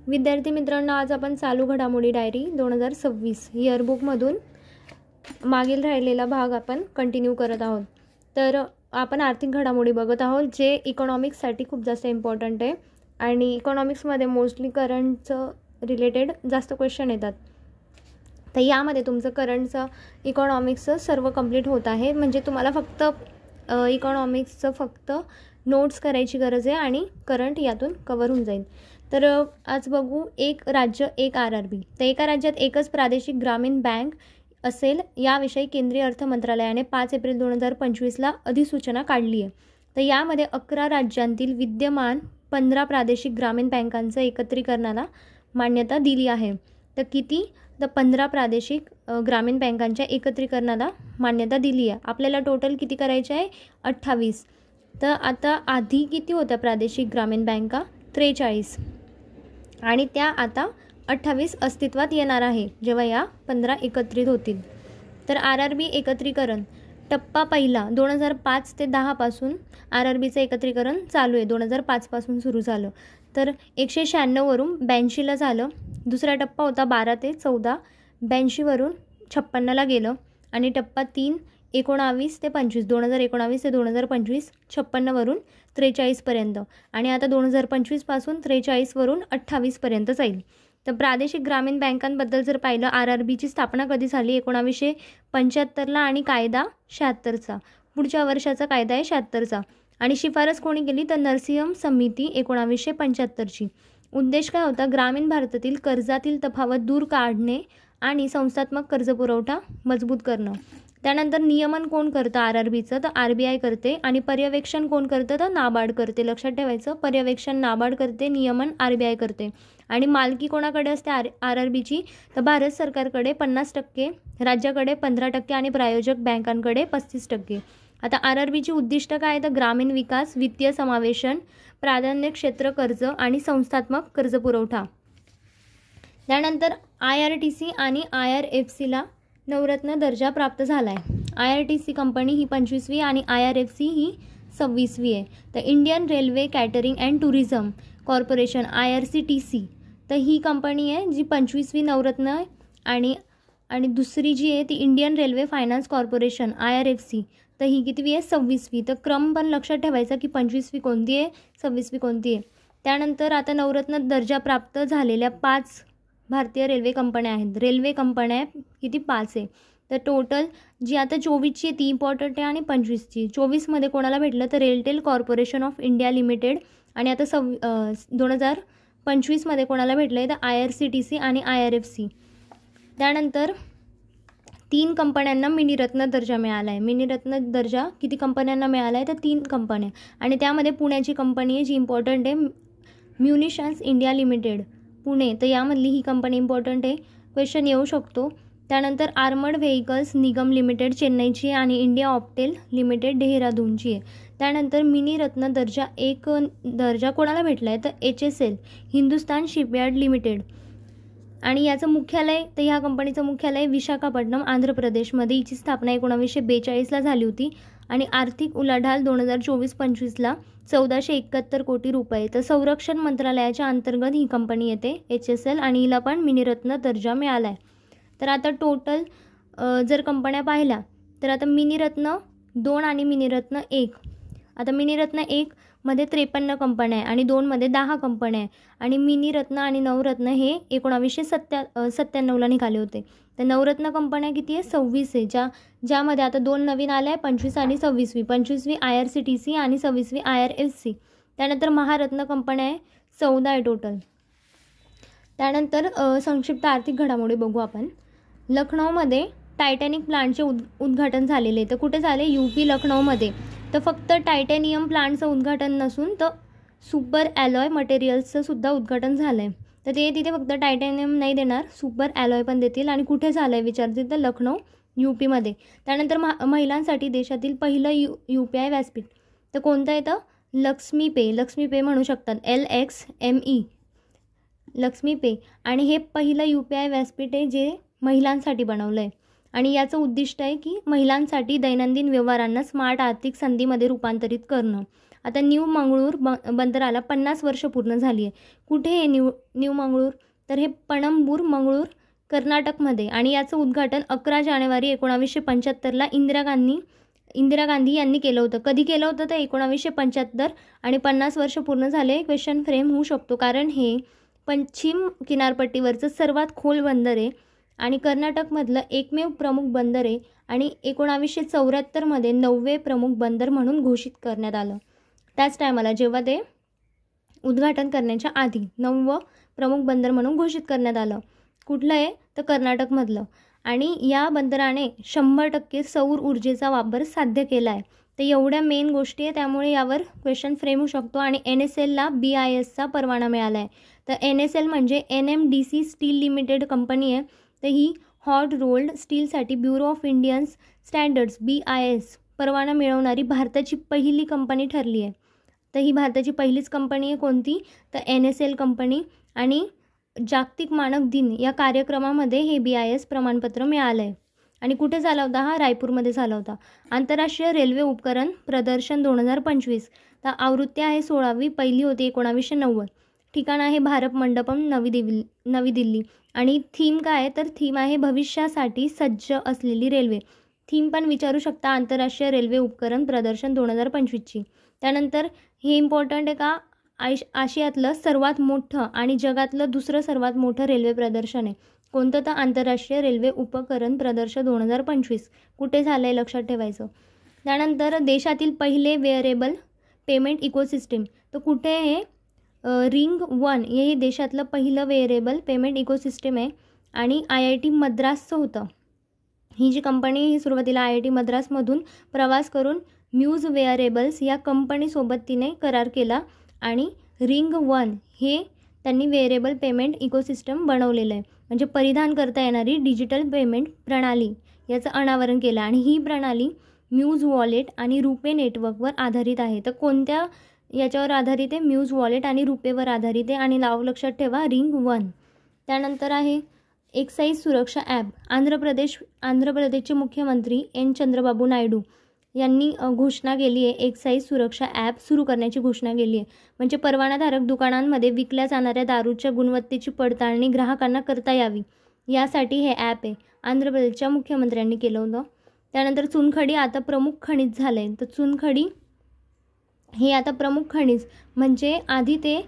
विद्यार्थी मित्रांनो, आज आपण चालू घडामोडी डायरी 2026 इयरबुकमधून मागील राहिलेला भाग आपण कंटिन्यू करत आहोत. तर आपण आर्थिक घडामोडी बघत आहोत जे इकॉनॉमिक्ससाठी खूप जास्त इम्पॉर्टंट आहे आणि इकॉनॉमिक्समध्ये मोस्टली करंटचं रिलेटेड जास्त क्वेश्चन येतात. तर यामध्ये तुमचं करंटचं इकॉनॉमिक्सचं सर्व कंप्लीट होत आहे. म्हणजे तुम्हाला फक्त इकॉनॉमिक्सचं फक्त नोट्स करायची गरज आहे आणि करंट यातून कवर होऊन जाईल. तर आज बघू एक राज्य एक RRB. तर एका राज्यात एकच प्रादेशिक ग्रामीण बँक असेल याविषयी केंद्रीय अर्थ मंत्रालयाने 5 एप्रिल 2025ला अधिसूचना काढली आहे. तर यामध्ये 11 राज्यांतील विद्यमान 15 प्रादेशिक ग्रामीण बँकांचं एकत्रीकरणाला मान्यता दिली आहे. तर किती? तर 15 प्रादेशिक ग्रामीण बँकांच्या एकत्रीकरणाला मान्यता दिली आहे. आपल्याला टोटल किती करायचे आहे? 28. तर आता आधी किती होत्या प्रादेशिक ग्रामीण बँका? 43. आणि त्या आता 28 अस्तित्वात येणार आहे जेव्हा या 15 एकत्रित होतील. तर RRB एकत्रीकरण टप्पा पहिला 2005 ते 10 पासून RRBचं एकत्रीकरण चालू आहे. 2005 पासून सुरू झालं. तर 196 वरून 82ला झालं. दुसरा टप्पा होता 12 ते 14, 82 वरून 56ला गेलं. आणि टप्पा 3 19 ते 25, 2019 ते 2025 56 वरून 43 पर्यंत. आणि आता 2025 पासून 43 वरून 28 पर्यंत जाईल. तर प्रादेशिक ग्रामीण बँकांबद्दल जर पाहिलं, RRBची स्थापना कधी झाली? 1975ला आणि कायदा 76चा. पुढच्या वर्षाचा कायदा आहे 76चा. आणि शिफारस कोणी केली? तर नरसिंहम समिती 1975ची. उद्देश काय होता? ग्रामीण भारतातील कर्जातील तफावत दूर काढणे आणि संस्थात्मक कर्जपुरवठा मजबूत करणं. त्यानंतर नियमन कोण करतं RRBचं? तर RBI करते. आणि पर्यवेक्षण कोण करतं? तर नाबार्ड करते. लक्षात ठेवायचं, पर्यवेक्षण नाबार्ड करते, नियमन RBI करते. आणि मालकी कोणाकडे असते RRBची? तर भारत सरकारकडे 50%, राज्याकडे 15% आणि प्रायोजक बँकांकडे 35%. आता RRBची उद्दिष्ट काय आहे? तर ग्रामीण विकास, वित्तीय समावेशन, प्राधान्य क्षेत्र कर्ज आणि संस्थात्मक कर्जपुरवठा. त्यानंतर IRTC आणि IRFCला नवरत्न दर्जा प्राप्त झाला आहे. IRTC कंपनी ही 25वी आणि IRFC ही 26वी आहे. तर Indian railway catering and tourism corporation IRCTC तर ही कंपनी आहे जी 25वी नवरत्न आहे. आणि दुसरी जी आहे ती Indian railway finance corporation IRFC तर ही कितवी आहे? 26वी. तर क्रम पण लक्षात ठेवायचा की 25वी कोणती आहे, 26वी कोणती आहे. त्यानंतर आता नवरत्न दर्जा प्राप्त झालेल्या 5 भारतीय रेल्वे कंपन्या आहेत. रेल्वे कंपन्या किती? 5 आहे. तर टोटल जी आता 24ची आहे ती इम्पॉर्टंट आहे आणि 25ची. 24मध्ये कोणाला भेटलं? तर RailTel corporation of India limited. आणि आता 2025मध्ये कोणाला भेटलं आहे? तर IRCTC आणि IRFC. त्यानंतर 3 कंपन्यांना मिनीरत्न दर्जा मिळाला आहे. मिनीरत्न दर्जा किती कंपन्यांना मिळाला आहे? तर 3 कंपन्या. आणि त्यामध्ये पुण्याची कंपनी आहे जी इम्पॉर्टंट आहे, म्युनिशन्स इंडिया लिमिटेड पुणे. तर यामधली ही कंपनी इम्पॉर्टंट आहे, क्वेश्चन येऊ शकतो. त्यानंतर आर्मर्ड व्हेकल्स निगम लिमिटेड चेन्नईची आहे आणि इंडिया ऑप्टेल लिमिटेड डेहराडूनची आहे. त्यानंतर मिनीरत्न दर्जा 1 दर्जा कोणाला भेटला आहे? तर HSL हिंदुस्तान शिपयार्ड लिमिटेड. आणि याचं मुख्यालय, तर ह्या कंपनीचं मुख्यालय विशाखापट्टणम आंध्र प्रदेशमध्ये. हिची स्थापना 1942ला झाली होती. आणि आर्थिक उलाढाल 2024-25ला 1471 कोटी रुपये. तर संरक्षण मंत्रालयाच्या अंतर्गत ही कंपनी येते HSL आणि हिला पण मिनीरत्न दर्जा मिळाला आहे. तर आता टोटल जर कंपन्या पाहिल्या तर आता मिनीरत्न 2 आणि मिनीरत्न 1. आता मिनीरत्न 1 मध्ये 53 कंपन्या आहे आणि 2 मध्ये 10 कंपन्या आहे. आणि मिनीरत्न आणि नवरत्न हे 1997ला निघाले होते. तर नवरत्न कंपन्या किती आहे? 26 आहे. ज्यामध्ये आता 2 नवीन आल्या आहे, 25 आणि 26वी. 25वी IRCTC आणि 26वी IRFC. त्यानंतर महारत्न कंपन्या आहे 14 आहे टोटल. त्यानंतर संक्षिप्त आर्थिक घडामोडी बघू आपण. लखनौमध्ये टायटॅनिक प्लांटचे उद्घाटन झालेले. तर कुठे झाले? UP लखनौमध्ये. तर फक्त टायटॅनियम प्लांटचं उद्घाटन नसून तर सुपर ॲलॉय मटेरियल्सचं सुद्धा उद्घाटन झालं आहे. तर ते तिथे फक्त टायटॅनियम नाही देणार, सुपर ॲलॉय पण देतील. आणि कुठे झालं आहे विचारतील तर लखनौ UPमध्ये. त्यानंतर महिलांसाठी देशातील पहिलं UPI व्यासपीठ तर कोणतं येतं? लक्ष्मी पे म्हणू शकतात, LXME लक्ष्मी पे. आणि हे पहिलं UPI व्यासपीठ आहे जे महिलांसाठी बनवलं आहे. आणि याचं उद्दिष्ट आहे की महिलांसाठी दैनंदिन व्यवहारांना स्मार्ट आर्थिक संधीमध्ये रूपांतरित करणं. आता न्यू मंगळूर बंदराला 50 वर्ष पूर्ण झाली आहे. कुठे हे न्यू मंगळूर? तर हे पणंबूर मंगळूर कर्नाटकमध्ये, आणि याचं उद्घाटन 11 जानेवारी 1975ला इंदिरा गांधी यांनी केलं होतं. कधी केलं होतं? तर 1975, आणि 50 वर्ष पूर्ण झाले. क्वेश्चन फ्रेम होऊ शकतो कारण हे पश्चिम किनारपट्टीवरचं सर्वात खोल बंदर आहे आणि कर्नाटकमधलं एकमेव प्रमुख बंदर आहे, आणि 1974मध्ये 9वे प्रमुख बंदर म्हणून घोषित करण्यात आलं. त्याच टायमाला जेव्हा ते उद्घाटन करण्याच्या आधी 9वं प्रमुख बंदर म्हणून घोषित करण्यात आलं. कुठलं आहे? तर कर्नाटकमधलं. आणि या बंदराने 100% सौर ऊर्जेचा वापर साध्य केला आहे. तर एवढ्या मेन गोष्टी आहे, त्यामुळे यावर क्वेश्चन फ्रेम होऊ शकतो. आणि NSLला BISचा परवाना मिळाला आहे. तर NSL म्हणजे NMDC स्टील लिमिटेड कंपनी आहे. तर ही हॉट रोल्ड स्टीलसाठी bureau of Indian standards BIS परवाना मिळवणारी भारताची पहिली कंपनी ठरली आहे. तर ही भारताची पहिलीच कंपनी आहे. कोणती? तर NSL कंपनी. आणि जागतिक मानक दिन या कार्यक्रमामध्ये हे BIS प्रमाणपत्र मिळालं आहे. आणि कुठे झाला होता हा? रायपूरमध्ये झाला होता. आंतरराष्ट्रीय रेल्वे उपकरण प्रदर्शन 2025. तर आवृत्ती आहे 16वी, पहिली होती 1990. ठिकाण आहे भारत मंडपम नवी दिल्ली. आणि थीम काय आहे? तर थीम आहे भविष्यासाठी सज्ज असलेली रेल्वे. थीम पण विचारू शकता आंतरराष्ट्रीय रेल्वे उपकरण प्रदर्शन 2025ची. त्यानंतर हे इम्पॉर्टंट आहे का? आशियातलं सर्वात मोठं आणि जगातलं दुसरं सर्वात मोठं रेल्वे प्रदर्शन आहे. कोणतं? तर आंतरराष्ट्रीय रेल्वे उपकरण प्रदर्शन 2025. कुठे झालं आहे? लक्षात ठेवायचं. त्यानंतर देशातील पहिले वेअरेबल पेमेंट इकोसिस्टीम. तर कुठे हे? रिंग 1 हे देशातलं पहिलं वेअरेबल पेमेंट इकोसिस्टीम आहे, आणि IIT मद्रासचं होतं. ही जी कंपनी ही सुरुवातीला IIT मद्रासमधून प्रवास करून म्यूज वेअरेबल्स या कंपनीसोबत तिने करार केला, आणि रिंग 1 हे त्यांनी वेअरेबल पेमेंट इकोसिस्टम बनवलेलं आहे. म्हणजे परिधान करता येणारी डिजिटल पेमेंट प्रणाली याचं अनावरण केलं. आणि ही प्रणाली म्यूज वॉलेट आणि रुपे नेटवर्कवर आधारित आहे. तर कोणत्या याच्यावर आधारित आहे? म्यूज वॉलेट आणि रुपेवर आधारित आहे. आणि नाव लक्षात ठेवा, रिंग 1. त्यानंतर आहे एक्साईज सुरक्षा ॲप. आंध्र प्रदेशचे मुख्यमंत्री N. चंद्रबाबू नायडू यांनी घोषणा केली आहे. एक्साईज सुरक्षा ॲप सुरू करण्याची घोषणा केली आहे. म्हणजे परवानाधारक दुकानांमध्ये विकल्या जाणाऱ्या दारूच्या गुणवत्तेची पडताळणी ग्राहकांना करता यावी, यासाठी हे ॲप आहे. आंध्र प्रदेशच्या मुख्यमंत्र्यांनी केलं होतं. त्यानंतर चुनखडी आता प्रमुख खनिज झालं आहे. तर चुनखडी हे आता प्रमुख खनिज, म्हणजे आधी ते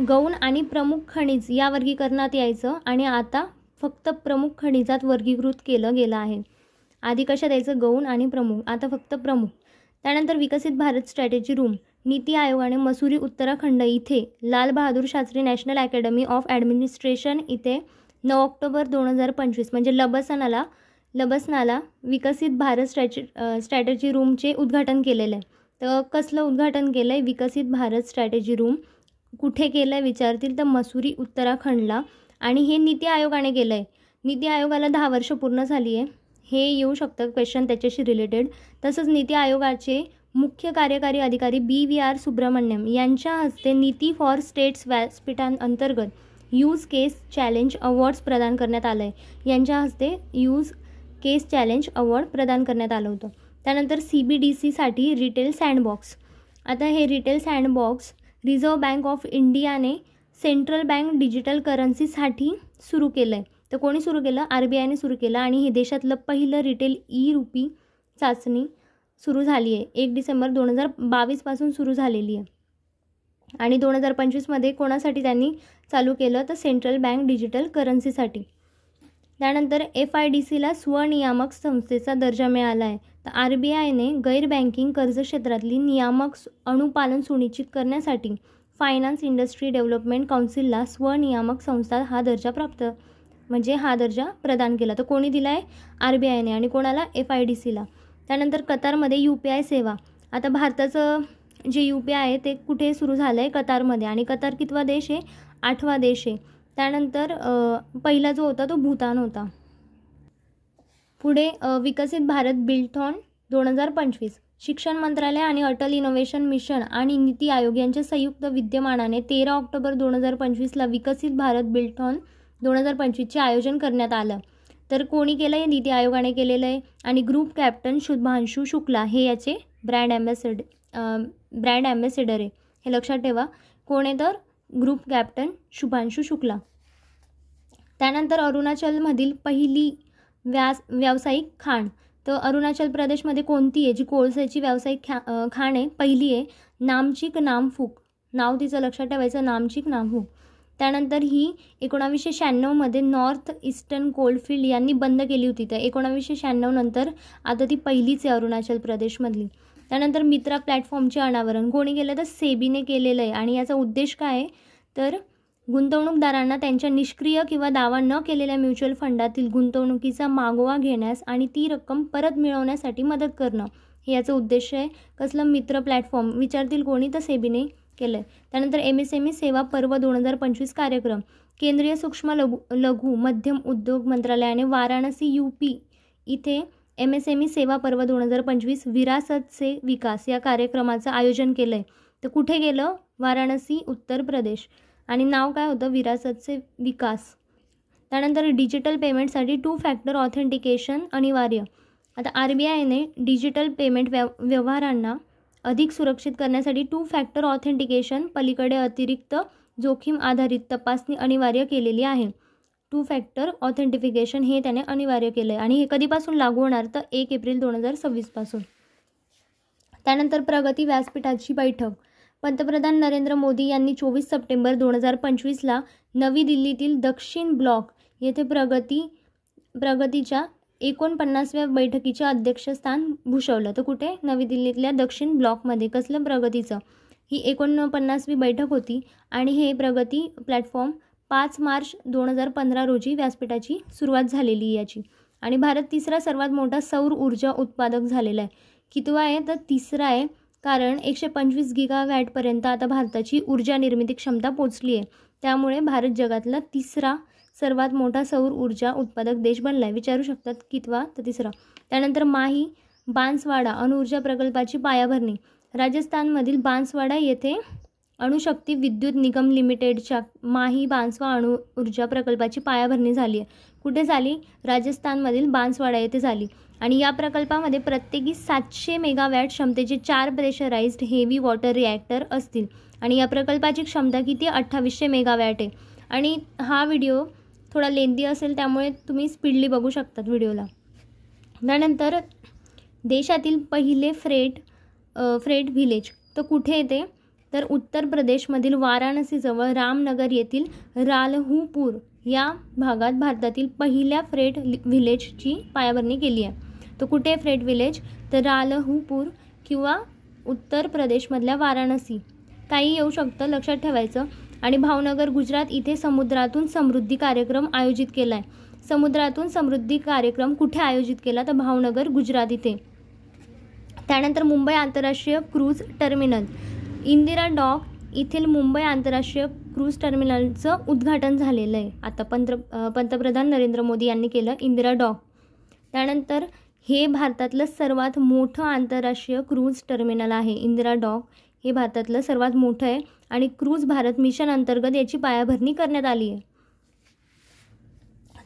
गौण आणि प्रमुख खनिज या वर्गीकरणात यायचं, आणि आता फक्त प्रमुख खनिजात वर्गीकृत केलं गेलं आहे. आधी कशात यायचं? गौण आणि प्रमुख, आता फक्त प्रमुख. त्यानंतर विकसित भारत स्ट्रॅटेजी रूम. नीती आयोगाने मसुरी उत्तराखंड इथे Lal Bahadur Shastri national academy of administration इथे 9 ऑक्टोबर 2025 म्हणजे लबसनाला विकसित भारत स्ट्रॅटेजी रूमचे उद्घाटन केलेलं आहे. तर कसलं उद्घाटन केलं आहे? विकसित भारत स्ट्रॅटेजी रूम कुठे केलं आहे विचारतील तर मसुरी उत्तराखंडला. आणि हे नीती आयोगाने केलं आहे. नीती आयोगाला 10 वर्ष पूर्ण झाली आहे. हे येऊ शकतं क्वेश्चन त्याच्याशी रिलेटेड. तसंच नीती आयोगाचे मुख्य कार्यकारी अधिकारी BVR सुब्रमण्यम यांच्या हस्ते नीती फॉर स्टेट्स व्यासपीठांतर्गत यूज केस चॅलेंज अवॉर्ड्स प्रदान करण्यात आलं आहे. यांच्या हस्ते यूज केस चॅलेंज अवॉर्ड प्रदान करण्यात आलं होतं. त्यानंतर CBDCसाठी रिटेल सँडबॉक्स. आता हे retail sandbox reserve bank of इंडियाने सेंट्रल बँक डिजिटल करन्सीसाठी सुरू केलं आहे. तर कोणी सुरू केलं? RBIने सुरू केलं. आणि हे देशातलं पहिलं रिटेल रुपी चाचणी सुरू झाली आहे. 1 डिसेंबर 2022 पासून सुरू झालेली आहे. आणि 2025मध्ये कोणासाठी त्यांनी चालू केलं तर सेंट्रल बँक डिजिटल करन्सीसाठी. त्यानंतर FIDCला स्वनियामक संस्थेचा दर्जा मिळाला आहे. तर RBIने गैर बँकिंग कर्ज क्षेत्रातली नियामक अनुपालन सुनिश्चित करण्यासाठी फायनान्स इंडस्ट्री डेव्हलपमेंट काउन्सिलला स्वनियामक संस्था हा दर्जा हा दर्जा प्रदान केला. तर कोणी दिला आहे? RBIने. आणि कोणाला? FIDCला. त्यानंतर कतारमध्ये UPI सेवा. आता भारताचं जे UPI आहे ते कुठे सुरू झालं आहे? कतारमध्ये. आणि कतार कितवा देश आहे? 8वा देश आहे. त्यानंतर पहिला जो होता तो भूतान होता. पुढे विकसित भारत बिल्डथॉन 2025. शिक्षण मंत्रालय आणि अटल इनोव्हेशन मिशन आणि नीती आयोग यांच्या संयुक्त विद्यमानाने 13 ऑक्टोबर 2025ला विकसित भारत बिल्डथॉन 2025चे आयोजन करण्यात आलं. तर कोणी केलं आहे? नीती आयोगाने केलेलं आहे. आणि ग्रुप कॅप्टन शुभांशु शुक्ला हे याचे ब्रँड ॲम्बॅसेडर आहे, हे लक्षात ठेवा. कोण आहे तर ग्रुप कॅप्टन शुभांशु शुक्ला. त्यानंतर अरुणाचलमधील पहिली व्यावसायिक खाण, तर अरुणाचल प्रदेशमध्ये कोणती आहे जी कोळशाची व्यावसायिक खाण आहे, पहिली आहे नामचिक नामफूक. नाव तिचं लक्षात ठेवायचं, नामचिक नामफूक. त्यानंतर ही 1996मध्ये नॉर्थ ईस्टर्न कोलफिल्ड यांनी बंद केली होती. तर 1996 नंतर आता ती पहिलीच आहे अरुणाचल प्रदेशमधली. त्यानंतर मित्रा प्लॅटफॉर्मचे अनावरण कोणी केलं तर सेबीने केलेलं आहे. आणि याचा उद्देश काय आहे तर गुंतवणूकदारांना त्यांच्या निष्क्रिय किंवा दावा न केलेल्या म्युच्युअल फंडातील गुंतवणुकीचा मागोवा घेण्यास आणि ती रक्कम परत मिळवण्यासाठी मदत करणं, हे याचा उद्देश आहे. कसलं मित्र प्लॅटफॉर्म विचारतील कोणी तर सेबीने केलं आहे. त्यानंतर MSME सेवा पर्व 2025 कार्यक्रम केंद्रीय सूक्ष्म लघु मध्यम उद्योग मंत्रालयाने वाराणसी UP इथे MSME सेवा पर्व 2025 विरासत से विकास या कार्यक्रमाचं आयोजन केलं आहे. तर कुठे गेलं? वाराणसी, उत्तर प्रदेश. आणि नाव काय होतं? विरासत से विकास. त्यानंतर डिजिटल पेमेंटसाठी 2 फॅक्टर ऑथेंटिकेशन अनिवार्य. आता RBIने डिजिटल पेमेंट व्यवहारांना अधिक सुरक्षित करण्यासाठी 2 फॅक्टर ऑथेंटिकेशन पलीकडे अतिरिक्त जोखीम आधारित तपासणी अनिवार्य केलेली आहे. 2 फॅक्टर ऑथेंटिफिकेशन हे त्याने अनिवार्य केलं आहे. आणि हे कधीपासून लागू होणार तर 1 एप्रिल 2026 पासून. त्यानंतर प्रगती व्यासपीठाची बैठक. पंतप्रधान नरेंद्र मोदी यांनी 24 सप्टेंबर 2025ला नवी दिल्लीतील दक्षिण ब्लॉक येथे प्रगतीच्या 49व्या बैठकीच्या अध्यक्षस्थान भूषवलं. तर कुठे? नवी दिल्लीतल्या दक्षिण ब्लॉकमध्ये. कसलं? प्रगतीचं. ही 49वी बैठक होती. आणि हे प्रगती प्लॅटफॉर्म 5 मार्च 2015 रोजी व्यासपीठाची सुरुवात झालेली याची. आणि भारत तिसरा सर्वात मोठा सौर ऊर्जा उत्पादक झालेला आहे. कितवा आहे तर तिसरा आहे, कारण 125 गीगावॅटपर्यंत आता भारताची ऊर्जा निर्मिती क्षमता पोचली आहे. त्यामुळे भारत जगातला तिसरा सर्वात मोठा सौर ऊर्जा उत्पादक देश बनला आहे. विचारू शकतात कितवा तर तिसरा. त्यानंतर माही बांसवाडा अणुऊर्जा प्रकल्पाची पायाभरणी. राजस्थानमधील बांसवाडा येथे अणुशक्ती विद्युत निगम लिमिटेडच्या माही बांसवा अणुऊर्जा प्रकल्पाची पायाभरणी झाली आहे. कुठे झाली? राजस्थानमधील बांसवाडा येथे झाली. आणि या प्रकल्पामध्ये प्रत्येकी 700 मेगावॅट क्षमतेचे 4 प्रेशराइज्ड हेवी वॉटर रिॲक्टर असतील. आणि या प्रकल्पाची क्षमता किती? 2800 मेगावॅट आहे. आणि हा व्हिडिओ थोडा लेंदी असेल त्यामुळे तुम्ही स्पीडली बघू शकतात व्हिडिओला. त्यानंतर देशातील पहिले फ्रेट व्हिलेज तर कुठे येते तर उत्तर प्रदेशमधील वाराणसीजवळ रामनगर येथील रालहूपूर या भागात भारतातील पहिल्या फ्रेट व्हिलेजची पायाभरणी केली आहे. तर कुठे फ्रेट व्हिलेज तर रालहूपूर किंवा उत्तर प्रदेशमधल्या वाराणसी. काही येऊ शकतं, लक्षात ठेवायचं. आणि भावनगर गुजरात इथे समुद्रातून समृद्धी कार्यक्रम आयोजित केला आहे. समुद्रातून समृद्धी कार्यक्रम कुठे आयोजित केला तर भावनगर गुजरात इथे. त्यानंतर मुंबई आंतरराष्ट्रीय क्रूज टर्मिनल इंदिरा डॉक येथील मुंबई आंतरराष्ट्रीय क्रूज टर्मिनलचं उद्घाटन झालेलं आहे. आता पंतप्रधान नरेंद्र मोदी यांनी केलं इंदिरा डॉक. त्यानंतर हे भारतातलं सर्वात मोठं आंतरराष्ट्रीय क्रूज टर्मिनल आहे. इंदिरा डॉक हे भारतातलं सर्वात मोठं आहे. आणि क्रूज भारत मिशन अंतर्गत याची पायाभरणी करण्यात आली आहे.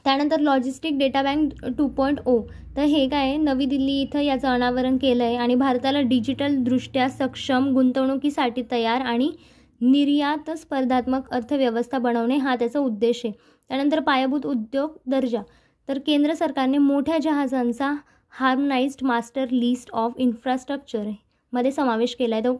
त्यानंतर लॉजिस्टिक डेटा बँक 2.0 तर हे काय आहे? नवी दिल्ली इथं याचं अनावरण केलं आहे. आणि भारताला डिजिटलदृष्ट्या सक्षम, गुंतवणुकीसाठी तयार आणि निर्यात स्पर्धात्मक अर्थव्यवस्था बनवणे हा त्याचा उद्देश आहे. त्यानंतर पायाभूत उद्योग दर्जा तर केंद्र सरकारने मोठ्या जहाजांचा हार्मनाइज्ड मास्टर लिस्ट ऑफ इन्फ्रास्ट्रक्चर मध्ये समावेश केला आहे. तर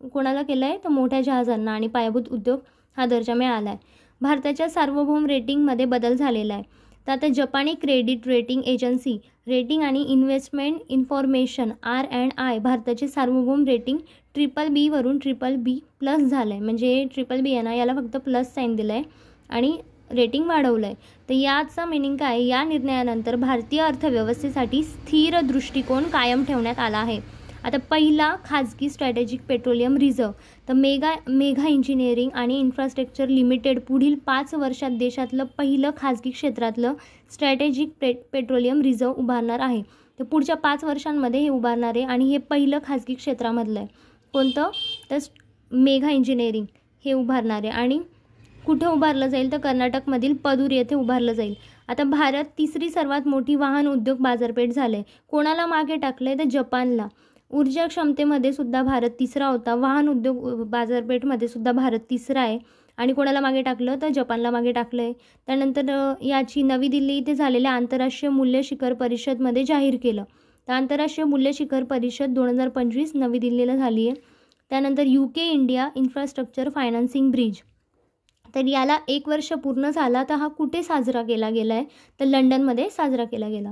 कोणाला केला आहे तर मोठ्या जहाजांना. आणि पायाभूत उद्योग हा दर्जा मिळाला आहे. भारताच्या सार्वभौम रेटिंगमध्ये बदल झालेला आहे. तर आता जपानी क्रेडिट रेटिंग एजन्सी रेटिंग आणि इन्व्हेस्टमेंट इन्फॉर्मेशन R&I भारताचे सार्वभौम रेटिंग BBB वरून BBB+ झालं आहे. म्हणजे BBB आहे ना, याला फक्त प्लस साईन दिलं आहे आणि रेटिंग वाढवलं आहे. तर याचा मिनिंग काय? या निर्णयानंतर भारतीय अर्थव्यवस्थेसाठी स्थिर दृष्टिकोन कायम ठेवण्यात आला आहे. आता पहिला खाजगी स्ट्रॅटेजिक पेट्रोलियम रिझर्व तर मेघा इंजिनिअरिंग आणि इन्फ्रास्ट्रक्चर लिमिटेड पुढील 5 वर्षात देशातलं पहिलं खाजगी क्षेत्रातलं स्ट्रॅटेजिक पेट्रोलियम रिझर्व उभारणार आहे. तर पुढच्या 5 वर्षांमध्ये हे उभारणार आहे. आणि हे पहिलं खाजगी क्षेत्रामधलं आहे. कोणतं तर मेघा इंजिनिअरिंग हे उभारणार आहे. आणि कुठे उभारलं जाईल तर कर्नाटकमधील पदूर येथे उभारलं जाईल. आता भारत तिसरी सर्वात मोठी वाहन उद्योग बाजारपेठ झाले. कोणाला मागे टाकलं आहे तर जपानला. ऊर्जा क्षमतेमध्ये सुद्धा भारत तिसरा होता. वाहन उद्योग बाजारपेठमध्ये सुद्धा भारत तिसरा आहे. आणि कोणाला मागे टाकलं तर जपानला मागे टाकलं आहे. त्यानंतर याची नवी दिल्ली इथे झालेल्या आंतरराष्ट्रीय मूल्य शिखर परिषदमध्ये जाहीर केलं. तर आंतरराष्ट्रीय मूल्य शिखर परिषद 2025 नवी दिल्लीला झाली आहे. त्यानंतर UK India infrastructure financing bridge, तर याला 1 वर्ष पूर्ण झाला. तर हा कुठे साजरा केला गेला आहे तर लंडनमध्ये साजरा केला गेला.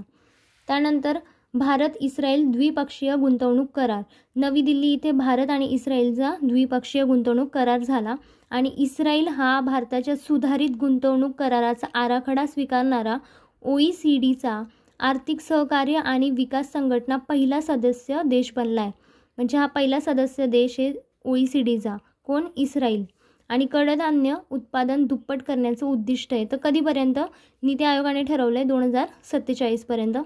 त्यानंतर भारत इस्रायल द्विपक्षीय गुंतवणूक करार, नवी दिल्ली इथे भारत आणि इस्रायलचा द्विपक्षीय गुंतवणूक करार झाला. आणि इस्रायल हा भारताच्या सुधारित गुंतवणूक कराराचा आराखडा स्वीकारणारा OECDचा आर्थिक सहकार्य आणि विकास संघटना पहिला सदस्य देश बनला आहे. म्हणजे हा पहिला सदस्य देश आहे OECDचा. कोण? इस्रायल. आणि कडधान्य उत्पादन दुप्पट करण्याचं उद्दिष्ट आहे. तर कधीपर्यंत? नीती आयोगाने ठरवलं आहे 2047 पर्यंत.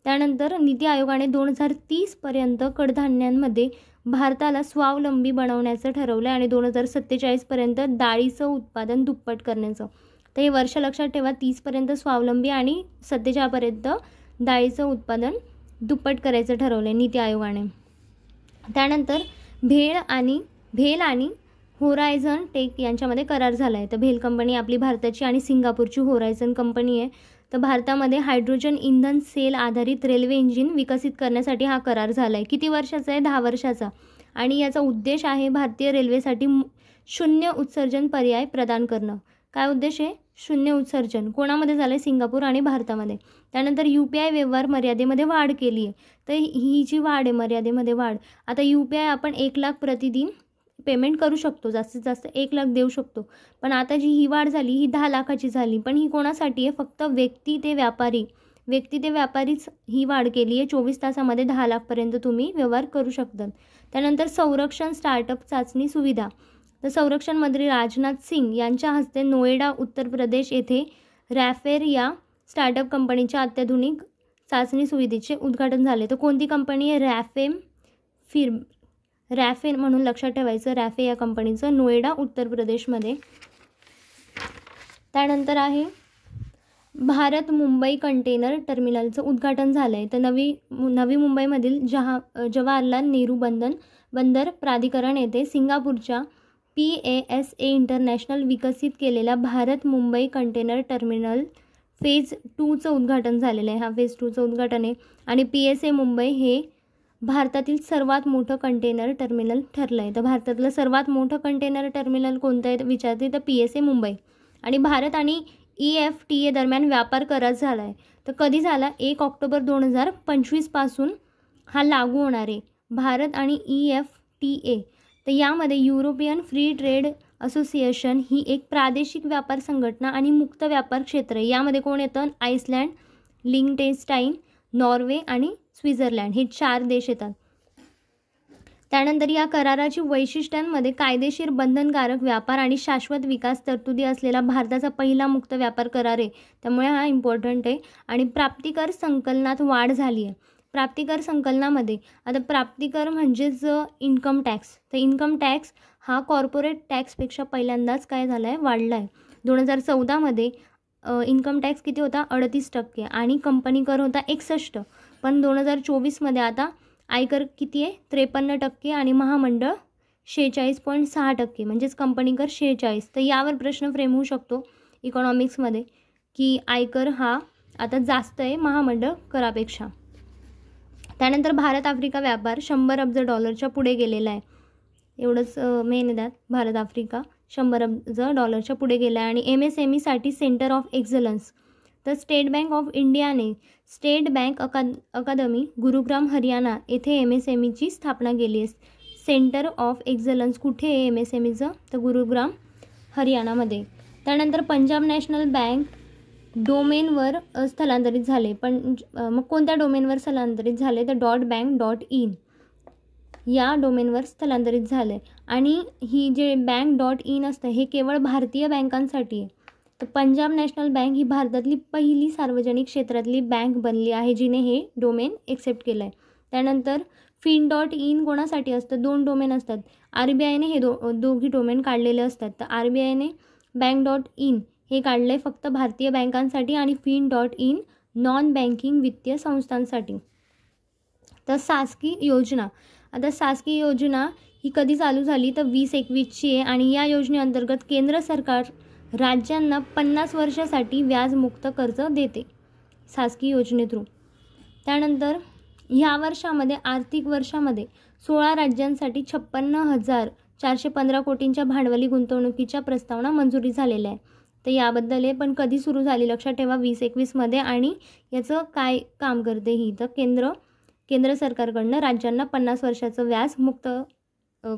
त्यानंतर नीती आयोगाने 2030 पर्यंत कडधान्यांमध्ये भारताला स्वावलंबी बनवण्याचं ठरवलं आहे आणि 2047 पर्यंत डाळीचं उत्पादन दुप्पट करण्याचं. तर हे वर्ष लक्षात ठेवा. 30 पर्यंत स्वावलंबी आणि 47 पर्यंत डाळीचं उत्पादन दुप्पट करायचं ठरवलं आहे नीती आयोगाने. त्यानंतर भेल आणि होरायझन टेक यांच्यामध्ये करार झाला आहे. तर भेल कंपनी आपली भारताची आणि सिंगापूरची होरायझन कंपनी आहे. तर भारतामध्ये हायड्रोजन इंधन सेल आधारित रेल्वे इंजिन विकसित करण्यासाठी हा करार झाला आहे. किती वर्षाचा आहे? 10 वर्षाचा. आणि याचा उद्देश आहे भारतीय रेल्वेसाठी शून्य उत्सर्जन पर्याय प्रदान करणं. काय उद्देश आहे? शून्य उत्सर्जन. कोणामध्ये झालं आहे? सिंगापूर आणि भारतामध्ये. त्यानंतर UPI व्यवहार मर्यादेमध्ये वाढ केली आहे. तर ही जी वाढ आहे मर्यादेमध्ये वाढ, आता UPI आपण 1 लाख प्रतिदिन पेमेंट करू शकतो, जास्तीत जास्त 1 लाख देऊ शकतो. पण आता जी ही वाढ झाली ही 10 लाखाची झाली. पण ही कोणासाठी आहे? फक्त व्यक्ती ते व्यापारीच ही वाढ केली आहे. 24 तासामध्ये 10 लाखपर्यंत तुम्ही व्यवहार करू शकतात. त्यानंतर संरक्षण स्टार्टअप चाचणी सुविधा, तर संरक्षण मंत्री राजनाथ सिंग यांच्या हस्ते नोएडा उत्तर प्रदेश येथे रॅफेल या स्टार्टअप कंपनीच्या अत्याधुनिक चाचणी सुविधेचे उद्घाटन झाले. तर कोणती कंपनी आहे? रॅफेल म्हणून लक्षात ठेवायचं. रॅफे या कंपनीचं नोएडा उत्तर प्रदेशमध्ये. त्यानंतर आहे भारत मुंबई कंटेनर टर्मिनलचं उद्घाटन झालं आहे. तर नवी मुंबईमधील जवाहरलाल नेहरू बंदर प्राधिकरण येथे सिंगापूरच्या PASA इंटरनॅशनल विकसित केलेल्या Bharat Mumbai container terminal phase 2चं उद्घाटन झालेलं आहे. हा फेज 2चं उद्घाटन आहे. आणि PASA मुंबई हे भारतातील सर्वात मोठं कंटेनर टर्मिनल ठरलं आहे. तर भारतातलं सर्वात मोठं कंटेनर टर्मिनल कोणतं आहे विचारते तर PASA मुंबई. आणि भारत आणि EFTA दरम्यान व्यापार करार झाला आहे. तर कधी झाला? 1 ऑक्टोबर 2025 पासून हा लागू होणार आहे. भारत आणि EFTA. तर यामध्ये युरोपियन फ्री ट्रेड असोसिएशन ही एक प्रादेशिक व्यापार संघटना आणि मुक्त व्यापार क्षेत्र आहे. यामध्ये कोण येतं? आइसलँड, लिंगटेनस्टाईन, नॉर्वे आणि स्वित्झर्लंड हे 4 देश येतात. त्यानंतर या कराराची वैशिष्ट्यांमध्ये कायदेशीर बंधनकारक व्यापार आणि शाश्वत विकास तरतुदी असलेला भारताचा पहिला मुक्त व्यापार करार आहे. त्यामुळे हा इम्पॉर्टंट आहे. आणि प्राप्तिकर संकलनात वाढ झाली आहे. प्राप्तिकर संकलनामध्ये आता प्राप्तिकर म्हणजेच इन्कम टॅक्स. तर इन्कम टॅक्स हा कॉर्पोरेट टॅक्सपेक्षा पहिल्यांदाच काय झाला आहे? वाढला आहे. 2014मध्ये इन्कम टॅक्स किती होता? 38% आणि कंपनी कर होता 61%. पण 2024मध्ये आता आयकर किती आहे? 53% आणि महामंडळ 46.6%, म्हणजेच कंपनी कर 46. तर यावर प्रश्न फ्रेम होऊ शकतो इकॉनॉमिक्समध्ये की आयकर हा आता जास्त आहे महामंडळ करापेक्षा. त्यानंतर भारत आफ्रिका व्यापार $100 अब्ज पुढे गेलेला आहे. एवढंच मेन आहे त्यात. भारत आफ्रिका $100 अब्ज पुढे गेला आहे. आणि MSMEसाठी सेंटर ऑफ एक्झलन्स. तर स्टेट बँक ऑफ इंडियाने state bank academy Gurugram Haryana येथे MSMEची स्थापना केली आहे. सेंटर ऑफ एक्झलन्स कुठे आहे MSMEचं? तर गुरुग्राम हरियाणामध्ये. त्यानंतर पंजाब नॅशनल बँक डोमेनवर स्थलांतरित झाले. पण मग कोणत्या डोमेनवर स्थलांतरित झाले? तर .bank.in या डोमेनवर स्थलांतरित झाले. आणि ही जे .bank.in असतं हे केवळ भारतीय बँकांसाठी आहे. तर पंजाब नॅशनल बँक ही भारतातली पहिली सार्वजनिक क्षेत्रातली बँक बनली आहे जिने हे डोमेन एक्सेप्ट केलं आहे. त्यानंतर fin.in कोणासाठी असतं? 2 डोमेन असतात. RBIने हे दोघी डोमेन काढलेले असतात. तर RBIने bank.in हे काढलं आहे फक्त भारतीय बँकांसाठी आणि fin.in नॉन बँकिंग वित्तीय संस्थांसाठी. तर शासकीय योजना आता शासकीय योजना ही कधी चालू झाली तर 2021ची आहे आणि या योजनेअंतर्गत केंद्र सरकार राज्यांना 50 वर्षासाठी व्याजमुक्त कर्ज देते शासकीय योजने थ्रू. त्यानंतर ह्या वर्षामध्ये आर्थिक वर्षामध्ये 16 राज्यांसाठी 56,415 कोटींच्या भांडवली गुंतवणुकीच्या प्रस्तावना मंजुरी झालेल्या आहे. तर याबद्दल आहे, पण कधी सुरू झाली लक्षात ठेवा 2021मध्ये. आणि याचं काय काम करते ही तर केंद्र सरकारकडनं राज्यांना 50 वर्षाचं व्याज मुक्त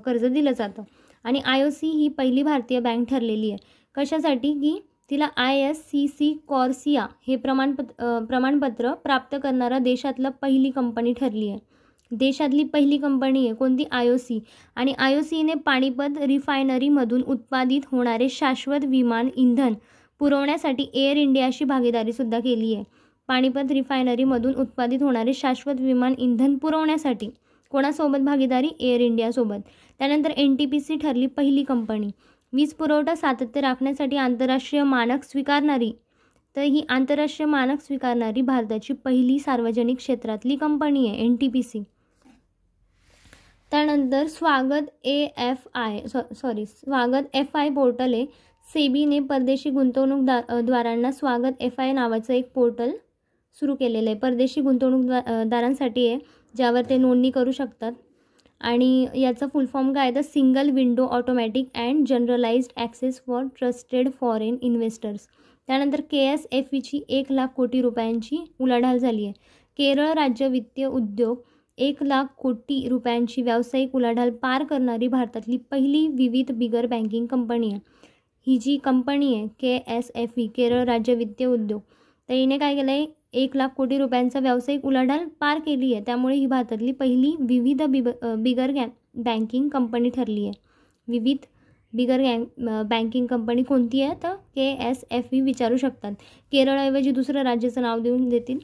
कर्ज दिलं जातं. आणि IOC ही पहिली भारतीय बँक ठरलेली आहे. कशासाठी की तिला ISCC कॉर्सिया हे प्रमाणपत्र प्राप्त करणारा देशातला पहिली कंपनी ठरली आहे. देशातली पहिली कंपनी आहे कोणती? IOC. आणि IOCने पाणीपत रिफायनरीमधून उत्पादित होणारे शाश्वत विमान इंधन पुरवण्यासाठी एअर इंडियाशी भागीदारीसुद्धा केली आहे. पाणीपत रिफायनरीमधून उत्पादित होणारे शाश्वत विमान इंधन पुरवण्यासाठी कोणासोबत भागीदारी? एअर इंडियासोबत. त्यानंतर NTPC ठरली पहिली कंपनी. वीज पुरवठा सातत्य राखण्यासाठी आंतरराष्ट्रीय मानक स्वीकारणारी, तर ही आंतरराष्ट्रीय मानक स्वीकारणारी भारताची पहिली सार्वजनिक क्षेत्रातली कंपनी आहे NTPC. त्यानंतर स्वागत FI पोर्टल आहे. सेबीने परदेशी गुंतवणूकदारांना स्वागत FI नावाचं एक पोर्टल सुरू केलेलं आहे. परदेशी गुंतवणूकदारांसाठी आहे ज्यावर ते नोंदणी करू शकतात. आणि याचा फुल फॉर्म काय आहे तर single window automatic and generalised access for trusted foreign investors. त्यानंतर KSFEची 1 लाख कोटी रुपयांची उलाढाल झाली आहे. केरळ राज्य वित्तीय उद्योग 1 लाख कोटी रुपयांची व्यावसायिक उलाढाल पार करणारी भारतातली पहिली विविध बिगर बँकिंग कंपनी आहे. ही जी कंपनी आहे KSFE केरळ राज्य वित्तीय उद्योग, तर हिने काय केलं आहे 1 लाख कोटी रुपयांचा व्यावसायिक उलाढाल पार केली आहे. त्यामुळे ही भारतातली पहिली विविध बिगर बँकिंग कंपनी ठरली आहे. विविध बिगर बँकिंग कंपनी कोणती आहे तर KSFE विचारू शकतात. केरळऐवजी दुसरं राज्याचं नाव देतील,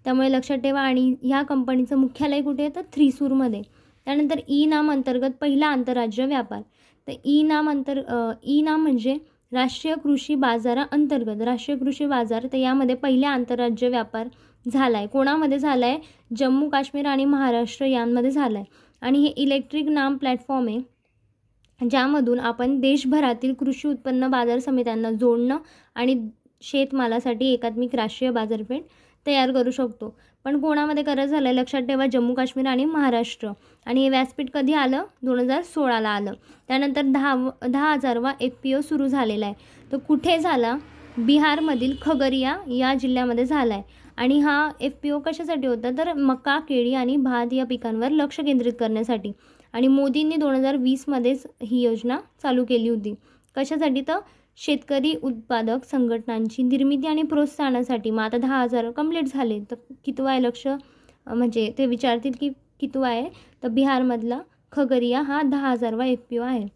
त्यामुळे लक्षात ठेवा. आणि ह्या कंपनीचं मुख्यालय कुठे आहे तर थ्रिसूरमध्ये. त्यानंतर E-नाम अंतर्गत पहिला आंतरराज्य व्यापार. तर E-नाम म्हणजे राष्ट्रीय कृषी बाजाराअंतर्गत राष्ट्रीय कृषी बाजार. तर यामध्ये पहिला आंतरराज्य व्यापार झाला आहे. कोणामध्ये झाला आहे? जम्मू काश्मीर आणि महाराष्ट्र यांमध्ये झाला आहे. आणि हे इलेक्ट्रिक नाम प्लॅटफॉर्म आहे ज्यामधून आपण देशभरातील कृषी उत्पन्न बाजार समित्यांना जोडणं आणि शेतमालासाठी एकात्मिक राष्ट्रीय बाजारपेठ तयार करू शकतो. पण कोणामध्ये करार झाला आहे लक्षात ठेवा? जम्मू काश्मीर आणि महाराष्ट्र. आणि हे व्यासपीठ कधी आलं? 2016ला आलं. त्यानंतर 10,000वा FPO सुरू झालेला आहे. तर कुठे झाला? बिहारमधील खगरिया या जिल्ह्यामध्ये झाला आहे. आणि हा FPO कशासाठी होता तर मका, केळी आणि भात या पिकांवर लक्ष केंद्रित करण्यासाठी. आणि मोदींनी 2020मध्येच ही योजना चालू केली होती. कशासाठी तर शेतकरी उत्पादक संघटनांची निर्मिती आणि प्रोत्साहनासाठी. मग आता 10,000 कंप्लीट झाले, तर कितवा आहे लक्ष म्हणजे ते विचारतील की कितवा आहे तर बिहारमधला खगरिया हा 10,000वा FPO आहे.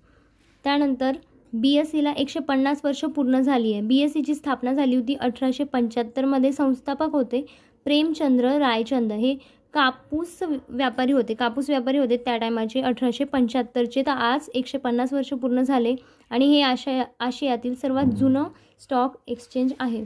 त्यानंतर BSEला 150 वर्ष पूर्ण झाली आहे. BSEची स्थापना झाली होती 1875मध्ये. संस्थापक होते प्रेमचंद्र रायचंद. हे कापूस व्यापारी होते त्या टायमाचे 1875चे. तर आज 150 वर्ष पूर्ण झाले. आणि हे आशियातील सर्वात जुनं स्टॉक एक्सचेंज आहे.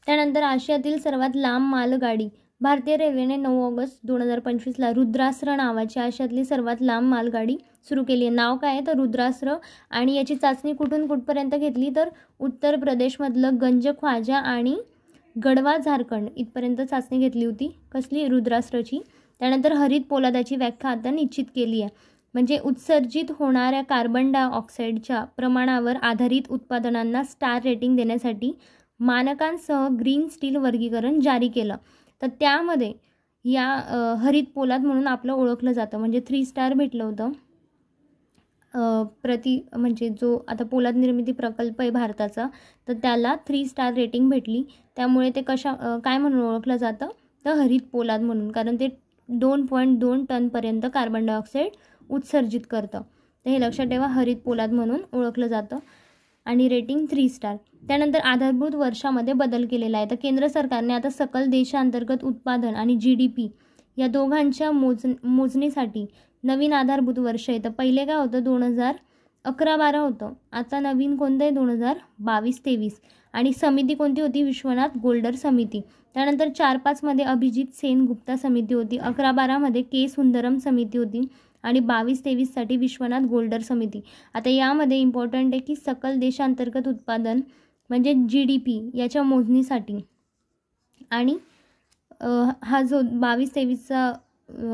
त्यानंतर आशियातील सर्वात लांब मालगाडी. भारतीय रेल्वेने 9 ऑगस्ट 2025ला रुद्रास्त्र नावाची आशियातली सर्वात लांब मालगाडी सुरू केली आहे. नाव काय आहे तर रुद्रास्त्र. आणि याची चाचणी कुठून कुठपर्यंत घेतली तर उत्तर प्रदेशमधलं गंज ख्वाजा आणि गढवा झारखंड इथपर्यंत चाचणी घेतली होती. कसली? रुद्रास्त्रची. त्यानंतर हरित पोलादाची व्याख्या आता निश्चित केली आहे. म्हणजे उत्सर्जित होणाऱ्या कार्बन डायऑक्साईडच्या प्रमाणावर आधारित उत्पादनांना स्टार रेटिंग देण्यासाठी मानकांसह ग्रीन स्टील वर्गीकरण जारी केलं. तर त्यामध्ये या हरित पोलाद म्हणून आपलं ओळखलं जातं. म्हणजे 3 स्टार भेटलं होतं म्हणजे जो आता पोलाद निर्मिती प्रकल्प आहे भारताचा, तर त्याला 3 स्टार रेटिंग भेटली. त्यामुळे ते काय म्हणून ओळखलं जातं तर हरित पोलाद म्हणून, कारण ते 2.2 टनपर्यंत कार्बन डायऑक्साईड उत्सर्जित करतं. तर हे लक्षात ठेवा, हरित पोलाद म्हणून ओळखलं जातं. आणि रेटिंग 3 स्टार. त्यानंतर आधारभूत वर्षामध्ये बदल केलेला आहे. तर केंद्र सरकारने आता सकल देशांतर्गत उत्पादन आणि GDP या दोघांच्या मोजणीसाठी नवीन आधारभूत वर्ष आहे. तर पहिले काय होतं 11-12 होतं, आता नवीन कोणतं आहे 2022-23. आणि समिती कोणती होती? विश्वनाथ गोल्डर समिती. त्यानंतर 4-5 मध्ये अभिजित सेन गुप्ता समिती होती. 11-12 मध्ये के सुंदरम समिती होती आणि 22-23 साठी विश्वनाथ गोल्डर समिती. आता यामध्ये इम्पॉर्टंट आहे की सकल देशांतर्गत उत्पादन म्हणजे GDP याच्या मोजणीसाठी आणि हा जो 22-23चा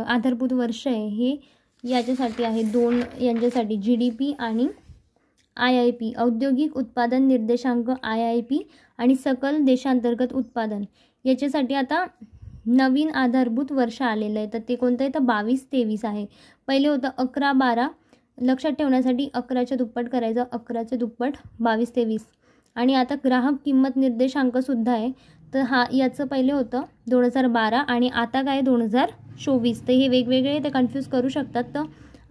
आधारभूत वर्ष आहे हे याच्यासाठी आहे, दोन यांच्यासाठी GDP आणि IIP औद्योगिक उत्पादन निर्देशांक IIP आणि सकल देशांतर्गत उत्पादन याच्यासाठी आता नवीन आधारभूत वर्ष आलेलं आहे. तर ते कोणतं आहे? तर 22-23 आहे. पहिले होतं 11-12. लक्षात ठेवण्यासाठी 11च्या दुप्पट करायचं, 11च्या दुप्पट 22-23. आणि आता ग्राहक किंमत निर्देशांकसुद्धा आहे. तर याचं पहिले होतं 2012 आणि आता काय 2024. तर हे वेगवेगळे ते कन्फ्यूज करू शकतात. तर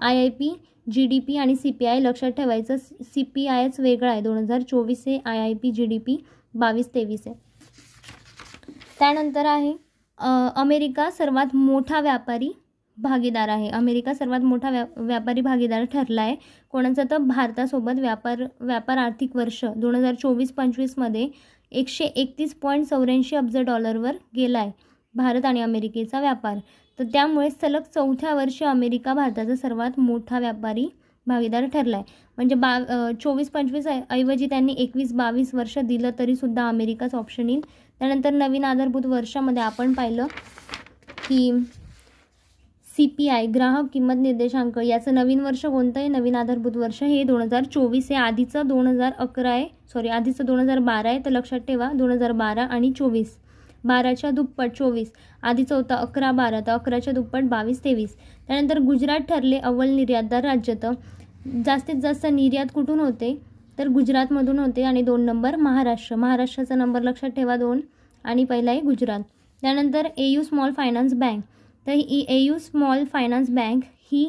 IIP GDP आणि CPI लक्षात ठेवायचं. CPIच वेगळा आहे, 2024 हे IIP GDP 22-23 आहे. त्यानंतर आहे अमेरिका सर्वात मोठा व्यापारी भागीदार आहे. अमेरिका सर्वात मोठा व्यापारी भागीदार ठरला आहे. कोणाचा? तर भारतासोबत व्यापार आर्थिक वर्ष 2024-25 मध्ये $131.84 अब्ज गेला आहे भारत आणि अमेरिकेचा व्यापार. तर त्यामुळे सलग 4थ्या वर्षी अमेरिका भारताचा सर्वात मोठा व्यापारी भागीदार ठरला आहे. म्हणजे 24-25 ऐवजी त्यांनी 21-22 वर्ष दिलं तरीसुद्धा अमेरिकाच ऑप्शन येईल. त्यानंतर नवीन आधारभूत वर्षामध्ये आपण पाहिलं की CPI ग्राहक किंमत निर्देशांक याचं नवीन वर्ष कोणतं आहे? नवीन आधारभूत वर्ष हे 2024 आहे. आधीचं 2011 आहे, आधीचं 2012 आहे. तर लक्षात ठेवा 2012 आणि 24. 12च्या दुप्पट 24. आधीचं होतं 11-12, तर 11च्या दुप्पट 22-23. त्यानंतर गुजरात ठरले अव्वल निर्यातदार राज्य. तर जास्तीत जास्त निर्यात कुठून होते? तर गुजरातमधून होते. आणि 2 नंबर महाराष्ट्र. महाराष्ट्राचा नंबर लक्षात ठेवा 2 आणि पहिला आहे गुजरात. त्यानंतर AU स्मॉल फायनान्स बँक. तर ही AU स्मॉल फायनान्स बँक ही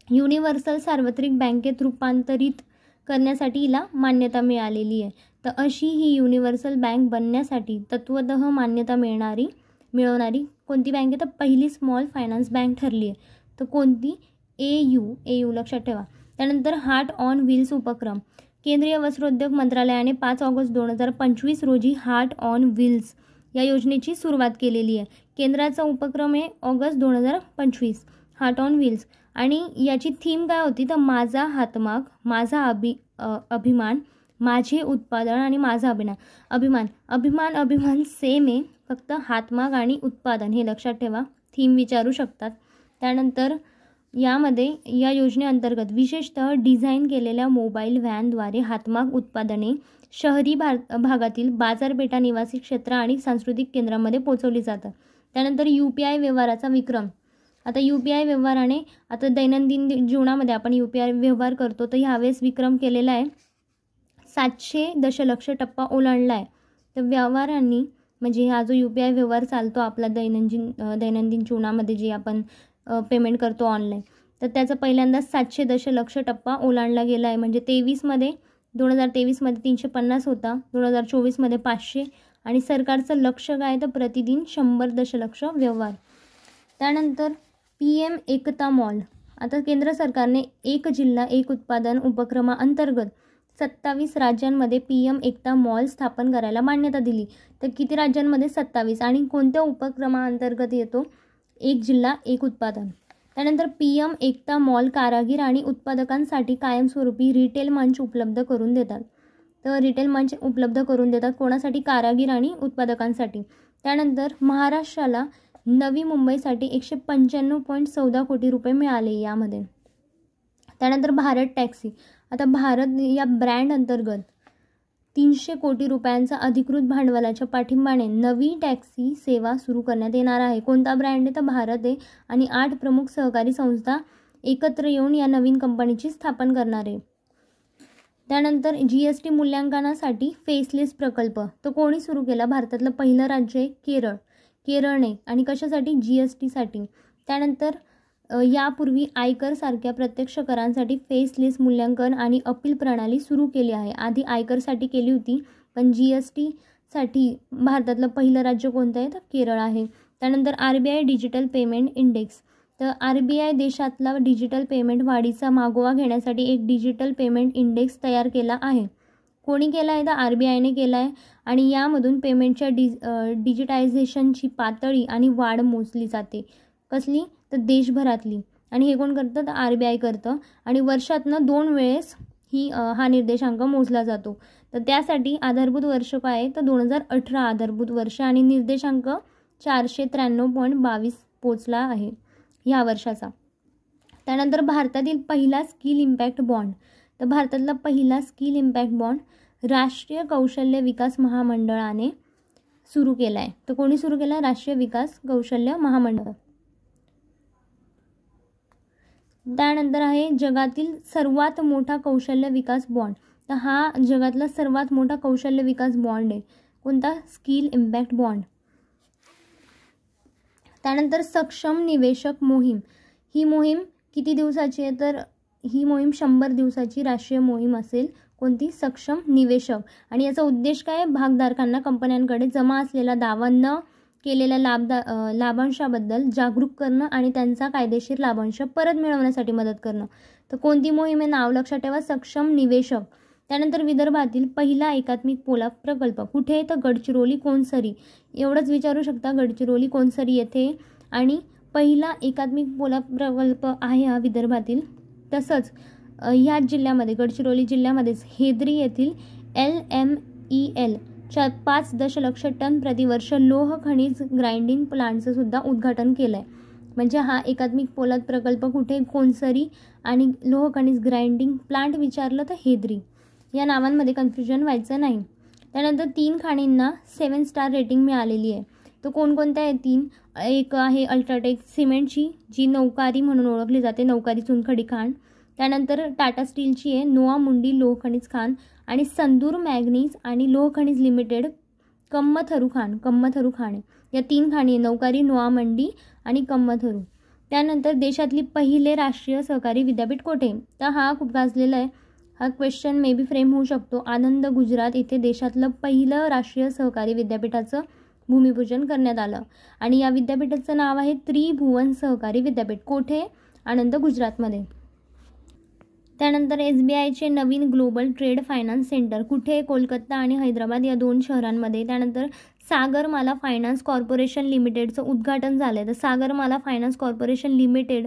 युनिव्हर्सल सार्वत्रिक बँकेत रूपांतरित करण्यासाठी हिला मान्यता मिळालेली आहे. तर अशी ही युनिव्हर्सल बँक बनण्यासाठी तत्वतः मान्यता मिळवणारी कोणती बँक आहे? तर पहिली स्मॉल फायनान्स बँक ठरली आहे. तर कोणती? AU लक्षात ठेवा. त्यानंतर हार्ट ऑन व्हील्स उपक्रम. केंद्रीय वस्त्रोद्योग मंत्रालयाने 5 ऑगस्ट 2025 रोजी हार्ट ऑन व्हील्स या योजनेची सुरुवात केलेली आहे. केंद्राचा उपक्रम आहे ऑगस्ट 2025 हार्ट ऑन व्हील्स. आणि याची थीम काय होती? तर माझा हातमाग, माझा अभिमान, माझे उत्पादन आणि माझा अभिमान सेम आहे, फक्त हातमाग आणि उत्पादन हे लक्षात ठेवा. थीम विचारू शकतात. त्यानंतर यामध्ये या योजनेअंतर्गत विशेषतः डिझाईन केलेल्या मोबाईल व्हॅनद्वारे हातमाग उत्पादने शहरी भागातील बाजारपेठा, निवासी क्षेत्र आणि सांस्कृतिक केंद्रांमध्ये पोहोचवली जातात. त्यानंतर UPI व्यवहाराचा विक्रम. आता UPI व्यवहाराने आता दैनंदिन जीवनामध्ये आपण UPI व्यवहार करतो. तर ह्यावेळेस विक्रम केलेला आहे, 700 दशलक्ष टप्पा ओलांडला आहे. तर व्यवहारांनी म्हणजे हा जो UPI व्यवहार चालतो आपला दैनंदिन जीवनामध्ये जे आपण पेमेंट करतो ऑनलाईन, तर त्याचा पहिल्यांदाच 700 दशलक्ष टप्पा ओलांडला गेला आहे. म्हणजे 2023 मध्ये 350 होता, 2024 मध्ये 500 आणि सरकारचं लक्ष काय? तर प्रतिदिन 100 दशलक्ष व्यवहार. त्यानंतर PM एकता मॉल. आता केंद्र सरकारने एक जिल्हा एक उत्पादन उपक्रमाअंतर्गत 27 राज्यांमध्ये PM एकता मॉल स्थापन करायला मान्यता दिली. तर किती राज्यांमध्ये? 27. आणि कोणत्या उपक्रमाअंतर्गत येतो? एक जिल्हा एक उत्पादन. त्यानंतर PM एकता मॉल कारागीर आणि उत्पादकांसाठी कायमस्वरूपी रिटेल मंच उपलब्ध करून देतात. तर रिटेल मंच उपलब्ध करून देतात कोणासाठी? कारागीर आणि उत्पादकांसाठी. त्यानंतर महाराष्ट्राला नवी मुंबईसाठी 195.14 कोटी रुपये मिळाले यामध्ये. त्यानंतर भारत टॅक्सी. आता भारत या ब्रँड अंतर्गत 300 कोटी रुपयांचा अधिकृत भांडवलाच्या पाठिंबाने नवी टॅक्सी सेवा सुरू करण्यात येणार आहे. कोणता ब्रँड आहे? तर भारत आहे. आणि 8 प्रमुख सहकारी संस्था एकत्र येऊन या नवीन कंपनीची स्थापना करणार आहे. त्यानंतर GST मूल्यांकनासाठी फेसलेस प्रकल्प. तो कोणी सुरू केला? भारतातलं पहिलं राज्य आहे केरळने. आणि कशासाठी? GST साठी. त्यानंतर यापूर्वी आयकर सारख्या प्रत्यक्ष करांसाठी फेसलेस मूल्यांकन आणि अपील प्रणाली सुरू केली आहे. आधी आयकरसाठी केली होती, पण GST साठी भारतातलं पहिलं राज्य कोणतं आहे? तर केरळ आहे. त्यानंतर RBI डिजिटल पेमेंट इंडेक्स. तर RBI देशातला डिजिटल पेमेंट वाढीचा मागोवा घेण्यासाठी एक डिजिटल पेमेंट इंडेक्स तयार केला आहे. कोणी केला आहे? तर RBIने केला आहे. आणि यामधून पेमेंटच्या डिजिटायझेशनची पातळी आणि वाढ मोजली जाते. कसली? तर देशभरातली. आणि हे कोण करतं? तर RBI करतं. आणि वर्षातनं 2 वेळेस हा निर्देशांक मोजला जातो. तर त्यासाठी आधारभूत वर्ष काय आहे? तर 2018 आधारभूत वर्ष आणि निर्देशांक 493.22 पोचला आहे ह्या वर्षाचा. त्यानंतर भारतातील पहिला स्किल इम्पॅक्ट बॉन्ड. तर भारतातला पहिला स्किल इम्पॅक्ट बॉन्ड राष्ट्रीय कौशल्य विकास महामंडळाने सुरू केला आहे. तर कोणी सुरू केला? राष्ट्रीय विकास कौशल्य महामंडळ. त्यानंतर आहे जगातील सर्वात मोठा कौशल्य विकास बॉन्ड. तर हा जगातला सर्वात मोठा कौशल्य विकास बॉन्ड आहे. कोणता? Skill impact bond. त्यानंतर सक्षम निवेशक मोहीम. ही मोहीम किती दिवसाची आहे? तर ही मोहीम 100 दिवसाची राष्ट्रीय मोहीम असेल. कोणती? सक्षम निवेशक. आणि याचा उद्देश काय? भागधारकांना कंपन्यांकडे जमा असलेला दावा न केलेल्या लाभांशाबद्दल जागरूक करणं आणि त्यांचा कायदेशीर लाभांश परत मिळवण्यासाठी मदत करणं. तर कोणती मोहीम आहे? नाव लक्षात ठेवा, सक्षम निवेशक. त्यानंतर विदर्भातील पहिला एकात्मिक पोलाद प्रकल्प कुठे आहे? तर गडचिरोली कोनसरी. एवढंच विचारू शकता, गडचिरोली कोनसरी येथे. आणि पहिला एकात्मिक पोलाद प्रकल्प आहे हा विदर्भातील. तसंच ह्याच जिल्ह्यामध्ये, गडचिरोली जिल्ह्यामध्येच हेद्री येथील LMEL 5 दशलक्ष टन प्रतिवर्ष लोह खनिज ग्राइंडिंग प्लांटचं सुद्धा उद्घाटन केलं आहे. म्हणजे हा एकात्मिक पोलाद प्रकल्प कुठे? कोनसरी. आणि लोह खनिज ग्राइंडिंग प्लांट विचारलं तर हेद्री. या नावांमध्ये कन्फ्युजन व्हायचं नाही. त्यानंतर 3 खाणींना 7 स्टार रेटिंग मिळालेली आहे. तर कोणकोणत्या आहे 3? एक आहे अल्ट्राटेक सिमेंटची, जी नौकारी म्हणून ओळखली जाते, नौकारी चुनखडी खाण. त्यानंतर टाटा स्टीलची आहे नोआ मुंडी लोह खनिज खाण. आणि संदूर मॅग्नीज आणि लोह खनिज लिमिटेड कम्मथरू खाण. या 3 खाणी आहे, नौकारी, नोआ मुंडी आणि कम्मथरू. त्यानंतर देशातली पहिले राष्ट्रीय सहकारी विद्यापीठ कोठे? तर हा खूप गाजलेला आहे. हा क्वेश्चन मे बी फ्रेम होऊ शकतो. आनंद गुजरात इथे देशातलं पहिलं राष्ट्रीय सहकारी विद्यापीठाचं भूमिपूजन करण्यात आलं. आणि या विद्यापीठाचं नाव आहे त्रिभुवन सहकारी विद्यापीठ. कोठे? आनंद गुजरातमध्ये. त्यानंतर SBIचे नवीन ग्लोबल ट्रेड फायनान्स सेंटर कुठे? कोलकाता आणि हैदराबाद या 2 शहरांमध्ये. त्यानंतर सागरमाला फायनान्स कॉर्पोरेशन लिमिटेडचं उद्घाटन झालं आहे. तर सागरमाला फायनान्स कॉर्पोरेशन लिमिटेड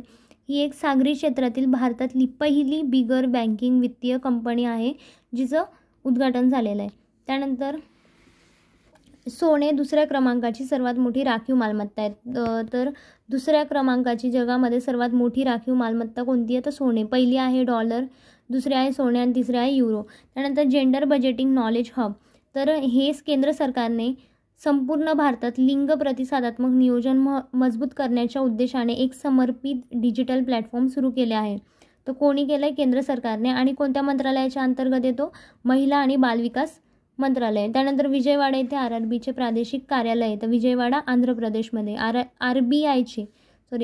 ही एक सागरी क्षेत्रातील भारतातली पहिली बिगर बँकिंग वित्तीय कंपनी आहे, जिचं उद्घाटन झालेलं आहे. त्यानंतर सोने 2ऱ्या क्रमांकाची सर्वात मोठी राखीव मालमत्ता आहे. तर 2ऱ्या क्रमांकाची जगामध्ये सर्वात मोठी राखीव मालमत्ता कोणती आहे? तर सोने. पहिली आहे डॉलर, दुसरी आहे सोने आणि तिसरी आहे युरो. त्यानंतर जेंडर बजेटिंग नॉलेज हब. तर हे केंद्र सरकारने संपूर्ण भारतात लिंग प्रतिसादात्मक नियोजन मजबूत करण्याच्या उद्देशाने एक समर्पित डिजिटल प्लॅटफॉर्म सुरू केले आहे. तर कोणी केलं आहे? केंद्र सरकारने. आणि कोणत्या मंत्रालयाच्या अंतर्गत येतो? महिला आणि बालविकास मंत्रालय. त्यानंतर विजयवाडा येथे RRBचे प्रादेशिक कार्यालय आहे. तर विजयवाडा आंध्र प्रदेशमध्ये.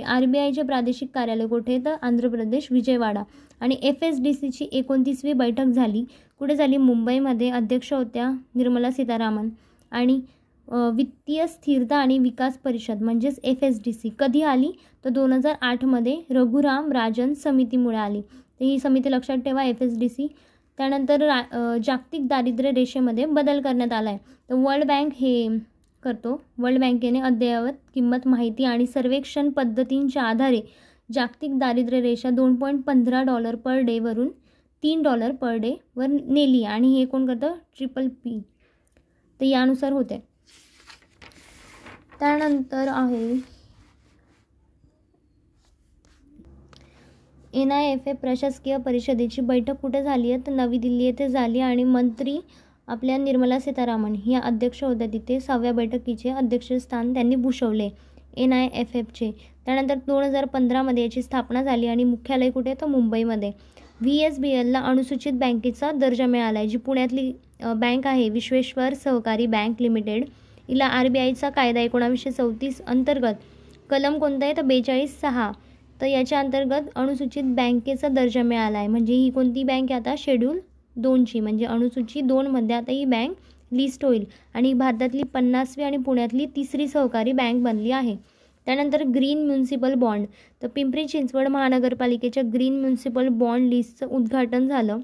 RBIचे प्रादेशिक कार्यालय कुठे? तर आंध्र प्रदेश, विजयवाडा. आणि FSDCची 29वी बैठक झाली. कुठे झाली? मुंबईमध्ये. अध्यक्ष होत्या निर्मला सीतारामन. आणि वित्तीय स्थिरता आणि विकास परिषद म्हणजेच FSDC कधी आली? तर 2008मध्ये रघुराम राजन समितीमुळे आली. तर ही समिती लक्षात ठेवा, FSDC. त्यानंतर जागतिक दारिद्र्य रेषेमध्ये बदल करण्यात आला आहे. तर वर्ल्ड बँक हे करतो. वर्ल्ड बँकेने अद्ययावत किंमत माहिती आणि सर्वेक्षण पद्धतींच्या आधारे जागतिक दारिद्र्य रेषा $2.15 पर डे वरून $3 पर डे वर नेली. आणि हे कोण करतं? PPP. तर यानुसार होते. त्यानंतर आहे NIFA प्रशासकीय परिषदेची बैठक कुठे झाली आहे? तर नवी दिल्ली येथे झाली. आणि मंत्री आपल्या निर्मला सीतारामन ह्या अध्यक्ष होत्या तिथे. 6व्या बैठकीचे अध्यक्षस्थान त्यांनी भूषवले NIFFचे. त्यानंतर 2015मध्ये याची स्थापना झाली. आणि मुख्यालय कुठे? तर मुंबईमध्ये. VSBLला अनुसूचित बँकेचा दर्जा मिळाला आहे. जी पुण्यातली बँक आहे, विश्वेश्वर सहकारी बँक लिमिटेड. हिला RBIचा कायदा 1934 अंतर्गत कलम कोणता आहे? तर 42(6). तर याच्या अंतर्गत अनुसूचित बँकेचा दर्जा मिळाला आहे. म्हणजे ही कोणती बँक आहे आता? शेड्यूल 2ची. म्हणजे अनुसूची 2मध्ये आता ही बँक लिस्ट होईल. आणि भारतातली 50वी आणि पुण्यातली 3री सहकारी बँक बनली आहे. त्यानंतर ग्रीन म्युन्सिपल बॉन्ड, तर पिंपरी चिंचवड महानगरपालिकेच्या ग्रीन म्युन्सिपल बॉन्ड लिस्टचं उद्घाटन झालं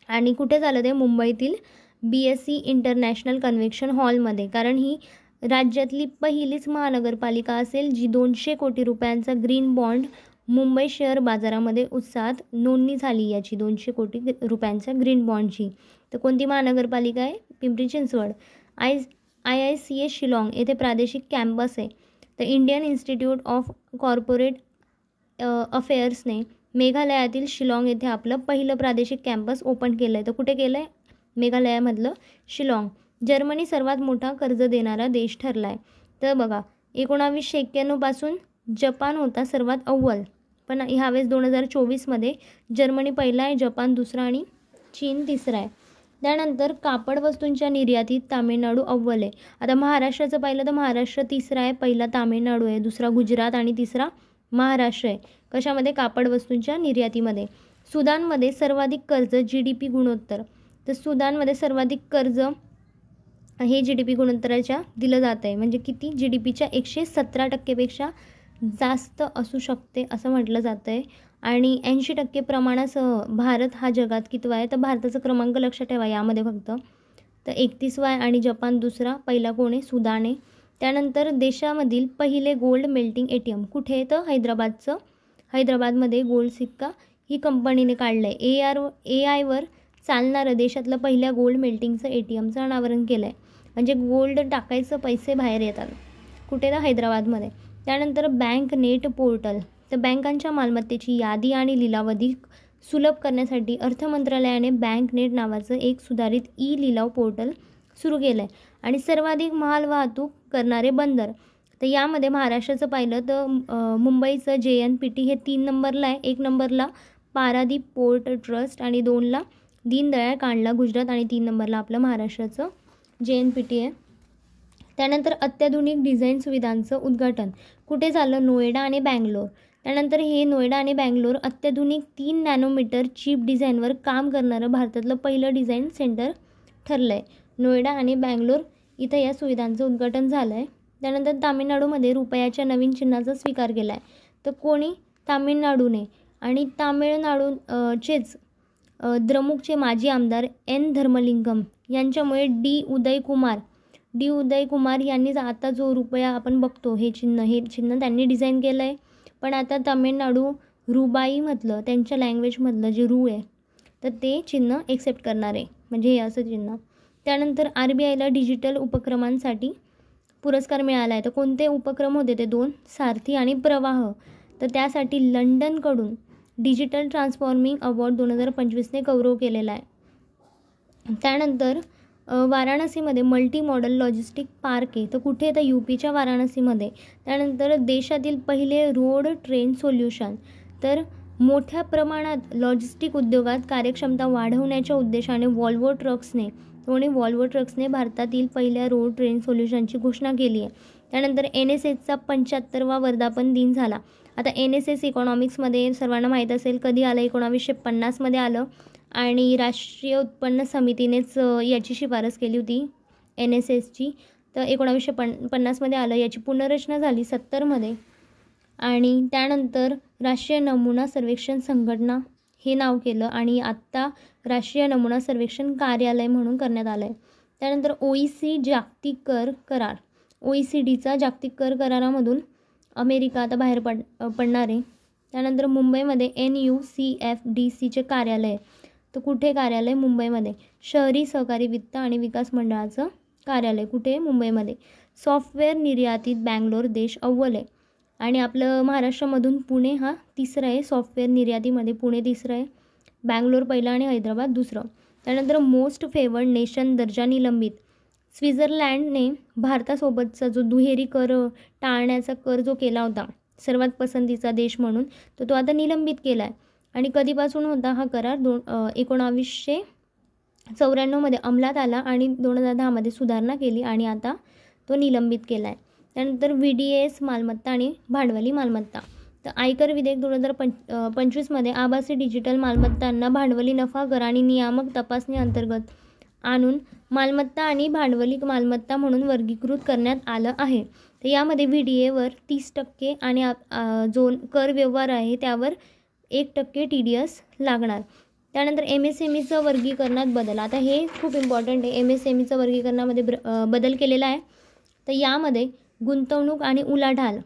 आणि कुठे झालं ते मुंबईतील BSC इंटरनॅशनल कन्व्हेन्शन हॉलमध्ये, कारण ही राज्यातली पहिलीच महानगरपालिका असेल जी 200 कोटी रुपयांचा ग्रीन बॉन्ड मुंबई शेअर बाजारामध्ये उत्साहात नोंदणी झाली याची 200 कोटी रुपयांच्या ग्रीन बॉन्डची. तर कोणती महानगरपालिका आहे? पिंपरी चिंचवड. IICA शिलाँग येथे प्रादेशिक कॅम्पस आहे. तर इंडियन इन्स्टिट्यूट ऑफ कॉर्पोरेट अफेअर्सने मेघालयातील शिलाँग येथे आपलं पहिलं प्रादेशिक कॅम्पस ओपन केलं आहे. तर कुठे केलं आहे? मेघालयामधलं शिलाँग. जर्मनी सर्वात मोठा कर्ज देणारा देश ठरला आहे. तर बघा 1991 पासून जपान होता सर्वात अव्वल, पण ह्यावेळेस 2024मध्ये जर्मनी पहिला आहे, जपान दुसरा आणि चीन तिसरा आहे. त्यानंतर कापड वस्तूंच्या निर्यातीत तामिळनाडू अव्वल आहे. आता महाराष्ट्राचं पाहिलं तर महाराष्ट्र तिसरा आहे, पहिला तामिळनाडू आहे, दुसरा गुजरात आणि तिसरा महाराष्ट्र आहे. कशामध्ये? कापड वस्तूंच्या निर्यातीमध्ये. सुदानमध्ये सर्वाधिक कर्ज GDP गुणोत्तर, तर सुदानमध्ये सर्वाधिक कर्ज हे GDP गुणोत्तराच्या दिलं जात आहे, म्हणजे किती? GDPच्या 117% जास्त असू शकते असं म्हटलं जातं आहे. आणि 80% प्रमाणासह भारत हा जगात कितवा आहे? तर भारताचा क्रमांक लक्षात ठेवा यामध्ये फक्त. तर 31वा आहे आणि जपान दुसरा, पहिला कोण आहे? सुदान आहे. त्यानंतर देशामधील पहिले गोल्ड मेल्टिंग ATM कुठे आहे? तर हैदराबादमध्ये गोल्ड सिक्का ही कंपनीने काढलं आहे. AI वर चालणारं देशातलं पहिल्या गोल्ड मेल्टिंगचं ATMचं अनावरण केलं आहे. म्हणजे गोल्ड टाकायचं पैसे बाहेर येतात. कुठे? तर हैदराबादमध्ये. त्यानंतर बँक नेट पोर्टल, तर बँकांच्या मालमत्तेची यादी आणि लिलाव अधिक सुलभ करण्यासाठी अर्थ मंत्रालयाने बँक नेट नावाचं एक सुधारित लिलाव पोर्टल सुरू केलं आहे. आणि सर्वाधिक माल वाहतूक करणारे बंदर, तर यामध्ये महाराष्ट्राचं पाहिलं तर मुंबईचं JNPT हे 3 नंबरला आहे. 1 नंबरला पारादीप पोर्ट ट्रस्ट आणि 2ला दीनदयाळ कांडला गुजरात आणि 3 नंबरला आपलं महाराष्ट्राचं JNPT आहे. त्यानंतर अत्याधुनिक डिझाईन सुविधांचं उद्घाटन कुठे झालं? नोएडा आणि बँगलोर. त्यानंतर हे नोएडा आणि बँगलोर अत्याधुनिक 3 नॅनोमीटर चिप डिझाईनवर काम करणारं भारतातलं पहिलं डिझाईन सेंटर ठरलं आहे. नोएडा आणि बँगलोर इथं या सुविधांचं उद्घाटन झालं आहे. त्यानंतर तामिळनाडूमध्ये रुपयाच्या नवीन चिन्हाचा स्वीकार केला आहे. तर कोणी? तामिळनाडूने. आणि तामिळनाडूचेच द्रमुकचे माजी आमदार N धर्मलिंगम यांच्यामुळे D उदय कुमार यांनी आता जो रुपया आपण बघतो हे चिन्ह त्यांनी डिझाईन केलं आहे. पण आता तामिळनाडू रुबाईमधलं त्यांच्या लँग्वेजमधलं जे आहे तर ते चिन्ह एक्सेप्ट करणार आहे, म्हणजे हे असं चिन्ह. त्यानंतर RBIला डिजिटल उपक्रमांसाठी पुरस्कार मिळाला आहे. तर कोणते उपक्रम होते ते? 2, सारथी आणि प्रवाह. तर त्यासाठी लंडनकडून डिजिटल ट्रान्सफॉर्मिंग अवॉर्ड 2025ने गौरव केलेला आहे. त्यानंतर वाराणसीमध्ये मल्टी मॉडल लॉजिस्टिक पार्क आहे. तर कुठे? तर UPच्या वाराणसीमध्ये. त्यानंतर देशातील पहिले रोड ट्रेन सोल्युशन, तर मोठ्या प्रमाणात लॉजिस्टिक उद्योगात कार्यक्षमता वाढवण्याच्या उद्देशाने व्हॉल्वो ट्रक्सने भारतातील पहिल्या रोड ट्रेन सोल्युशनची घोषणा केली आहे. त्यानंतर NSSचा 75वा वर्धापन दिन झाला. आता NSS इकॉनॉमिक्समध्ये सर्वांना माहीत असेल कधी आलं? 1950मध्ये आलं आणि राष्ट्रीय उत्पन्न समितीनेच याची शिफारस केली होती NSSची. तर 1950मध्ये आलं. याची पुनर्रचना झाली 70मध्ये. आणि त्यानंतर राष्ट्रीय नमुना सर्वेक्षण संघटना हे नाव केलं आणि आत्ता राष्ट्रीय नमुना सर्वेक्षण कार्यालय म्हणून करण्यात आलं आहे. त्यानंतर OECD जागतिक कर करार, OECDचा जागतिक कर करारामधून अमेरिका आता बाहेर पडणार आहे. त्यानंतर मुंबईमध्ये NUCFDCचे कार्यालय, तर कुठे कार्यालय? मुंबईमध्ये. शहरी सहकारी वित्त आणि विकास मंडळाचं कार्यालय कुठे? मुंबईमध्ये. सॉफ्टवेअर निर्यातीत बँगलोर देश अव्वल आहे आणि आपलं महाराष्ट्रामधून पुणे हा तिसरा आहे. सॉफ्टवेअर निर्यातीमध्ये पुणे तिसरं आहे, बँगलोर पहिला आणि हैदराबाद दुसरं. त्यानंतर मोस्ट फेवर्ड नेशन दर्जा निलंबित, स्वित्झर्लंडने भारतासोबतचा जो दुहेरी कर टाळण्याचा कर जो केला होता सर्वात पसंतीचा देश म्हणून, तर तो आता निलंबित केला आहे. आणि कधीपासून होता हा करार? 1994मध्ये अंमलात आला आणि 2010मध्ये सुधारणा केली आणि आता तो निलंबित केला आहे. त्यानंतर VDS मालमत्ता आणि भांडवली मालमत्ता, तर आयकर विधेयक 2025मध्ये आभासी डिजिटल मालमत्तांना भांडवली नफा कर आणि नियामक तपासणी अंतर्गत आणून मालमत्ता आणि भांडवली मालमत्ता म्हणून वर्गीकृत करण्यात आलं आहे. तर यामध्ये VDAवर 30% आणि जो कर व्यवहार आहे त्यावर 1% TDS लागणार. त्यानंतर MSMEचं वर्गीकरणात बदल. आता हे खूप इम्पॉर्टंट आहे. MSMEचं वर्गीकरणामध्ये बदल केलेला आहे. तर यामध्ये गुंतवणूक आणि उलाढाल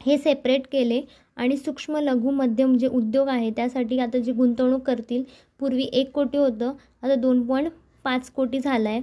हे सेपरेट केले आणि सूक्ष्म लघु मध्यम जे उद्योग आहे त्यासाठी आता जे गुंतवणूक करतील, पूर्वी 1 कोटी होतं, आता 2.5 कोटी झालं आहे.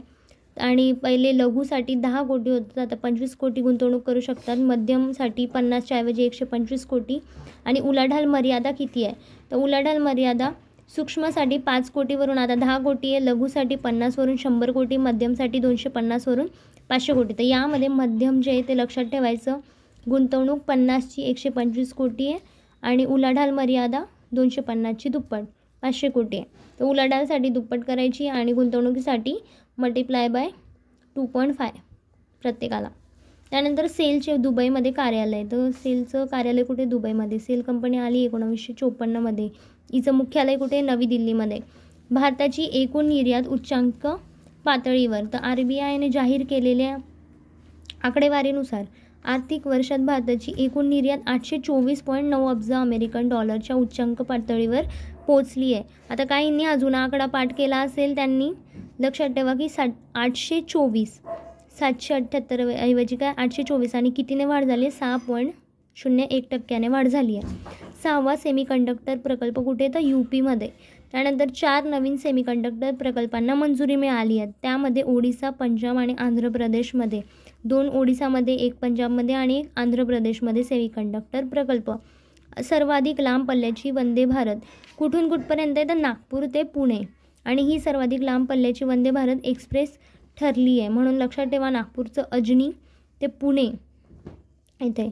आणि पहिले लघुसाठी 10 कोटी होतं, आता 25 कोटी गुंतवणूक करू शकतात. मध्यमसाठी 50च्या ऐवजी 125 कोटी. आणि उलाढाल मर्यादा किती आहे? तर उलाढाल मर्यादा सूक्ष्मसाठी 5 कोटीवरून आता 10 कोटी आहे, लघुसाठी 50वरून 100 कोटी, मध्यमसाठी 250वरून 500 कोटी. तर यामध्ये मध्यम जे आहे ते लक्षात ठेवायचं. गुंतवणूक 50ची 125 कोटी आहे आणि उलाढाल मर्यादा 250ची दुप्पट 500 कोटी आहे. तर उलाढालसाठी दुप्पट करायची आणि गुंतवणुकीसाठी मल्टिप्लाय बाय 2.5 प्रत्येकाला. त्यानंतर सेलचे दुबईमध्ये कार्यालय. तर सेलचं कार्यालय कुठे? दुबईमध्ये. सेल कंपनी आली 1954मध्ये. हिचं मुख्यालय कुठे? नवी दिल्लीमध्ये. भारताची एकूण निर्यात उच्चांक पातळीवर. तर RBIने जाहीर केलेल्या आकडेवारीनुसार आर्थिक वर्षात भारताची एकूण निर्यात 824.9 अब्ज अमेरिकन डॉलरच्या उच्चांक पातळीवर पोहोचली आहे. आता काहींनी अजून आकडा पाठ केला असेल त्यांनी लक्षात ठेवा की 824 778 ऐवजी काय 824 आणि कितीने वाढ झाली? 6.01% वाढ झाली आहे. 6वा सेमीकंडक्टर प्रकल्प कुठे? तर UPमध्ये. त्यानंतर 4 नवीन सेमीकंडक्टर प्रकल्पांना मंजुरी मिळाली आहे. त्यामध्ये ओडिसा, पंजाब आणि आंध्र प्रदेशमध्ये 2 ओडिसामध्ये, 1 पंजाबमध्ये आणि 1 आंध्र प्रदेशमध्ये सेमीकंडक्टर प्रकल्प. सर्वाधिक लांब पल्ल्याची वंदे भारत कुठून कुठपर्यंत आहे? तर नागपूर ते पुणे. आणि ही सर्वाधिक लांब पल्ल्याची वंदे भारत एक्सप्रेस ठरली आहे. म्हणून लक्षात ठेवा नागपूरचं अजनी ते पुणे इथे